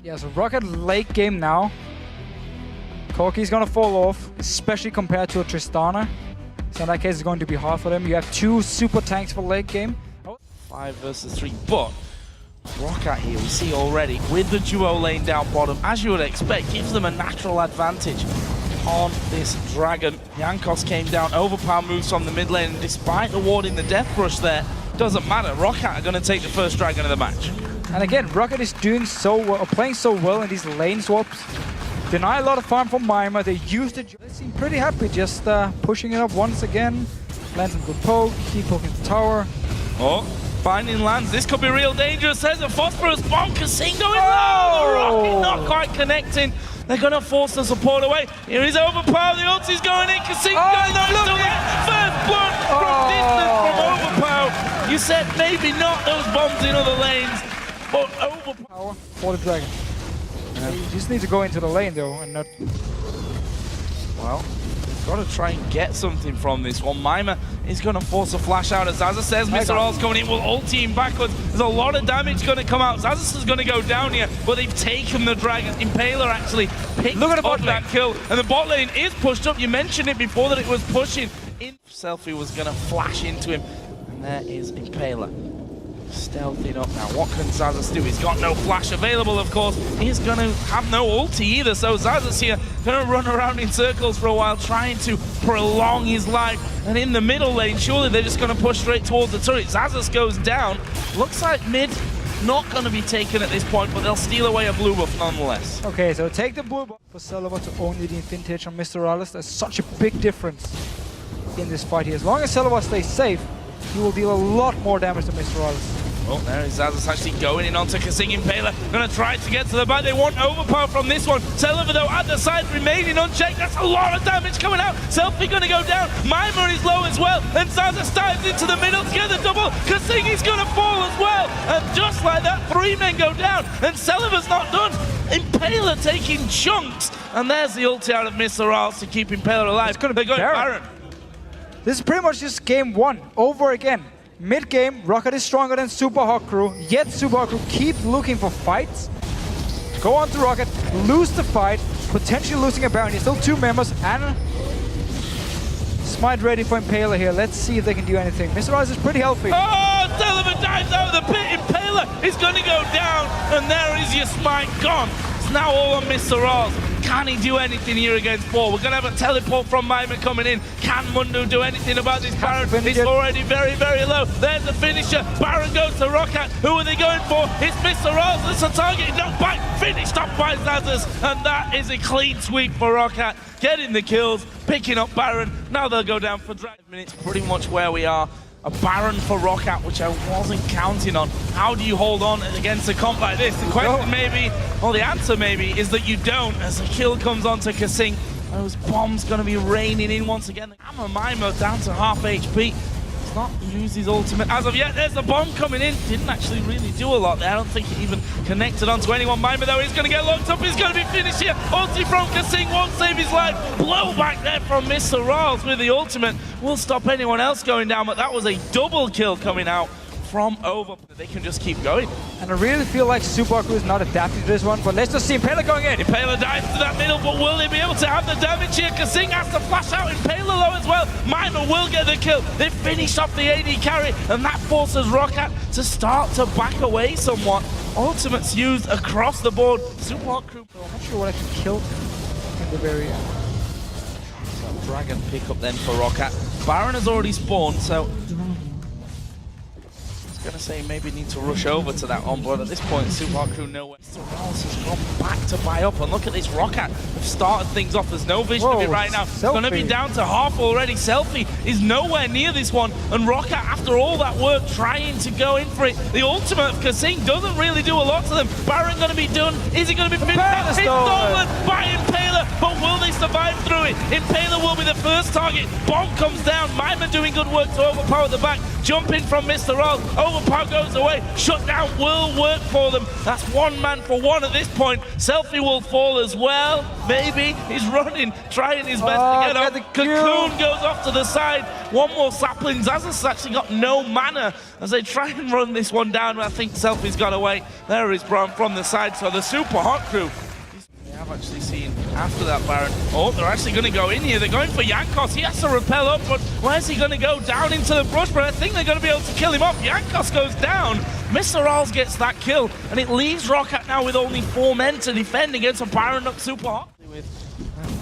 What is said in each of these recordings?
Yeah, so Roccat late game now. Corki's gonna fall off, especially compared to a Tristana. So in that case, it's going to be hard for them. You have two super tanks for late game. 5 versus 3, but Roccat here, we see already, with the duo lane down bottom, as you would expect, gives them a natural advantage on this Dragon. Jankos came down, overpower moves from the mid lane, and despite awarding the death rush there, doesn't matter. Roccat are going to take the first Dragon of the match. And again, Roccat is doing so well, playing so well in these lane swaps. Deny a lot of farm from Mima. They used it. They seem pretty happy, just pushing it up once again. Land some good poke, keep poking the tower. Oh, finding lands. This could be real dangerous. There's a phosphorus bomb. Kasing going low. The rocket not quite connecting. They're going to force the support away. Here is overpower. The ulti's going in. Kasing going low. First blood from distance from overpower. You said maybe not those bombs in other lanes, but overpower for the Dragon. Yeah. You just need to go into the lane though, and not. Well, got to try and get something from this one. Mima is going to force a flash out. As Xaxus says, Mr. R's coming in, will ulti him backwards. There's a lot of damage going to come out. Xaxus is going to go down here, but they've taken the Dragon. Impaler actually picked up that kill, and the bot lane is pushed up. You mentioned it before that it was pushing. Selfie was going to flash into him, and there is Impaler. Stealthing up now. What can Xaxus do? He's got no flash available, of course. He's going to have no ulti either, so Xaxus here going to run around in circles for a while, trying to prolong his life. And in the middle lane, surely they're just going to push straight towards the turret. Xaxus goes down. Looks like mid not going to be taken at this point, but they'll steal away a blue buff nonetheless. Okay, so take the blue buff for Selva to only the vintage on Mr. Alice. There's such a big difference in this fight here. As long as Selva stays safe, he will deal a lot more damage to Mr. Alice. Oh, there is Xaxus actually going in onto Kasing. Impaler going to try to get to the back. They want overpower from this one. Selva, though, at the side, remaining unchecked. That's a lot of damage coming out. Selfie going to go down. Mima is low as well. And Xaxus dives into the middle to get the double. Kasing is going to fall as well. And just like that, 3 men go down. And Selva's not done. Impaler taking chunks. And there's the ulti out of Mr. Rals to keep Impaler alive. It's going to be Baron. This is pretty much just game 1 over again. Mid-game, Roccat is stronger than Super Hawk Crew, yet Super Hawk Crew keep looking for fights. Go on to Roccat, lose the fight, potentially losing a Baron. He's still 2 members, and Smite ready for Impaler here. Let's see if they can do anything. Mr. Rise is pretty healthy. Oh, Sullivan dives out of the pit. Impaler is going to go down, and there is your Smite gone. It's now all on Mr. Rise. Can he do anything here against 4? We're going to have a teleport from Mima coming in. Can Mundo do anything about this Baron? He's already very, very low. There's the finisher. Baron goes to Roccat. Who are they going for? It's Mr. Rose. It's a target. No bite. Finished up by Xaxus. And that is a clean sweep for Roccat. Getting the kills, picking up Baron. Now they'll go down for 5 minutes. Pretty much where we are. A Baron for Roccat, which I wasn't counting on. How do you hold on against a comp like this? The question maybe, or the answer maybe, is that you don't, as the kill comes onto Kasing. Those bombs going to be raining in once again. Hammer Mima down to half HP. Does not use his ultimate as of yet. There's the bomb coming in. Didn't actually really do a lot there. I don't think it even connected onto anyone. Mima, though, is going to get locked up. He's going to be finished here. Ulti from Kasing won't save his life. Blow back there from Mr. Riles with the ultimate. Will stop anyone else going down, but that was a double kill coming out from over. They can just keep going. And I really feel like Super Crew is not adapting to this one, but let's just see Impaler going in. Impaler dives to that middle, but will they be able to have the damage here? Kasing has to flash out. Impaler low as well. Mima will get the kill. They finish off the AD carry, and that forces Roccat to start to back away somewhat. Ultimates used across the board. Super Crew. I'm not sure what I can kill in the very end. So Dragon pick up then for Roccat. Baron has already spawned, so gonna say maybe need to rush over to that on, but at this point Super Crew nowhere. Mr. Rawls has gone back to buy up, and look at this Roccat. They've started things off. There's no vision of it right now. It's gonna be down to half already. Selfie is nowhere near this one, and Roccat, after all that work, trying to go in for it. The ultimate of Kasing doesn't really do a lot to them. Baron gonna be done. Is he gonna be finished? It's stolen by Impaler. but will they survive through it? Impaler will be the first target. Bomb comes down. Mima doing good work to overpower the back. Jumping from Mr. Roll. Overpower goes away. Shutdown will work for them. That's one man for one at this point. Selfie will fall as well. Maybe he's running, trying his best to get up. Cocoon goes off to the side. One more sapling. Zazas actually got no mana as they try and run this one down. I think Selfie's got away. There is Braum from the side. So the Super Hot crew. We have actually seen after that Baron. Oh, they're actually going to go in here. They're going for Jankos. He has to repel up, but where's he going to go? Down into the brush, but I think they're going to be able to kill him off. Jankos goes down. Mr. Rolls gets that kill, and it leaves Roccat now with only 4 men to defend against a Baron up Super Hot. With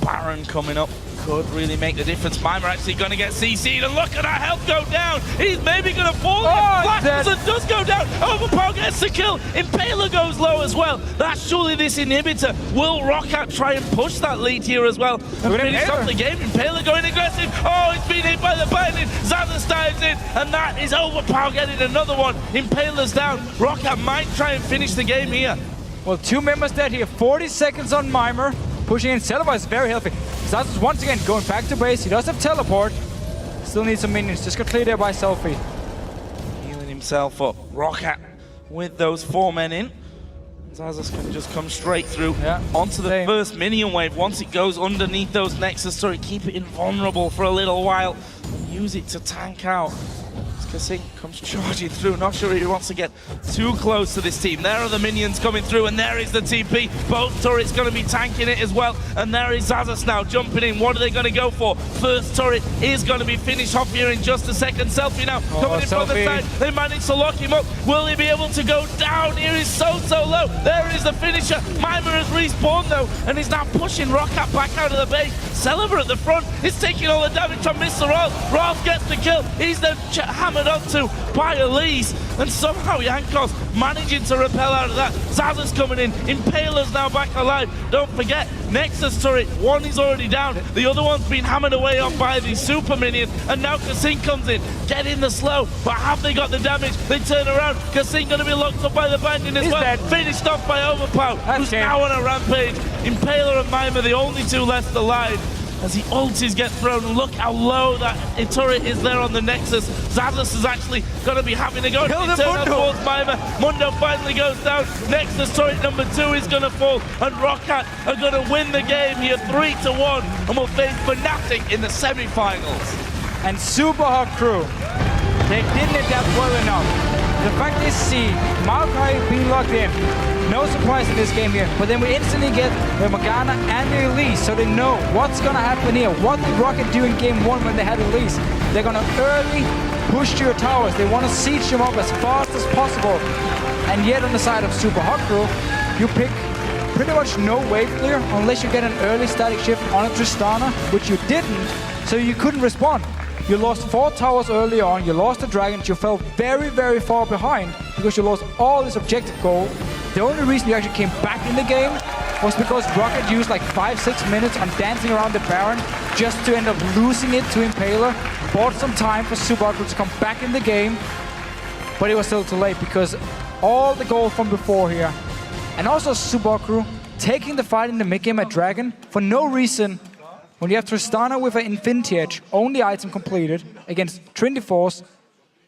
Baron coming up, could really make the difference. Mima actually going to get CC'd, and look at that health go down. He's maybe going to fall. Blackson does go down. Overpower gets the kill. Impaler goes low as well. That's surely this inhibitor. Will Roccat try and push that lead here as well? And finish off the game. Impaler going aggressive. Oh, it's been hit by the binding. Zazas dives in, and that is Overpower getting another one. Impaler's down. Roccat might try and finish the game here. Well, 2 members dead here. 40 seconds on Mima. Pushing in. Celebi is very healthy. Zazas once again going back to base. He does have teleport. Still needs some minions. Just got cleared there by Selfie. Healing himself up. Roccat with those 4 men in. Zazas can just come straight through onto the first minion wave. Once it goes underneath those Nexus turret, keep it invulnerable for a little while and use it to tank out. Kasing comes charging through. Not sure he wants to get too close to this team. There are the minions coming through, and there is the TP. Both turrets going to be tanking it as well. And there is Zazas now jumping in. What are they going to go for? First turret is going to be finished off here in just a second. Selfie now coming in from the side. They managed to lock him up. Will he be able to go down? Here is so low. There is the finisher. Mima has respawned though, and he's now pushing Roccat back out of the base. Celebi at the front is taking all the damage from Mr. Ross. Ross gets the kill. He's then hammered onto by Elise, and somehow Jankos managing to repel out of that. Zazas coming in. Impaler's now back alive. Don't forget, Nexus turret, one is already down. The other one's been hammered away on by the super minion, and now Kasing comes in. Get in the slow, but have they got the damage? They turn around. Kasing going to be locked up by the bandit as well. Dead. Finished off by Overpower, who's now on a rampage. Impaler and Mima, the only 2 left alive. As the ultis get thrown, look how low that turret is there on the Nexus. Zazas is actually going to be having to go towards Mima. Mundo finally goes down. Nexus turret number 2 is going to fall, and Roccat are going to win the game here 3-1, and will face Fnatic in the semi-finals. And Super Hot crew, they didn't adapt well enough. The fact is, see, Maokai being locked in, no surprise in this game here, but then we instantly get the Morgana and the Elise, so they know what's gonna happen here. What did Roccat do in game 1 when they had Elise? They're gonna early push to your towers. They want to siege them up as fast as possible. And yet on the side of Super Hot crew, you pick pretty much no wave clear unless you get an early static shift on a Tristana, which you didn't, so you couldn't respond. You lost 4 towers early on, you lost the dragons, you fell very, very far behind because you lost all this objective gold. The only reason you actually came back in the game was because Roccat used like 5-6 minutes on dancing around the Baron just to end up losing it to Impaler. Bought some time for Subaru to come back in the game, but it was still too late because all the gold from before here, and also Subaru taking the fight in the mid game at Dragon for no reason. When you have Tristana with an Infinity Edge, only item completed, against Trinity Force,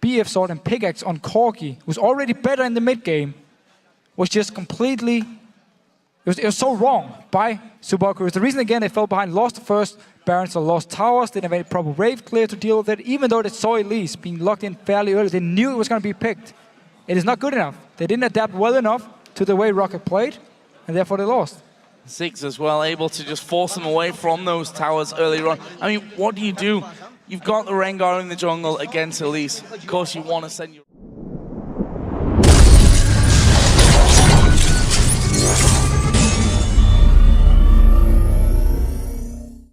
BF Sword and Pickaxe on Corki, who's already better in the mid game, was just completely... It was so wrong by Subaru. The reason, again, they fell behind, lost the first Baron, so lost towers, didn't have any proper wave clear to deal with it. Even though they saw Elise being locked in fairly early, they knew it was going to be picked. It is not good enough. They didn't adapt well enough to the way Roccat played, and therefore they lost. Ziggs as well, able to just force them away from those towers earlier on. I mean, what do? You've got the Rengar in the jungle against Elise. Of course, you want to send your...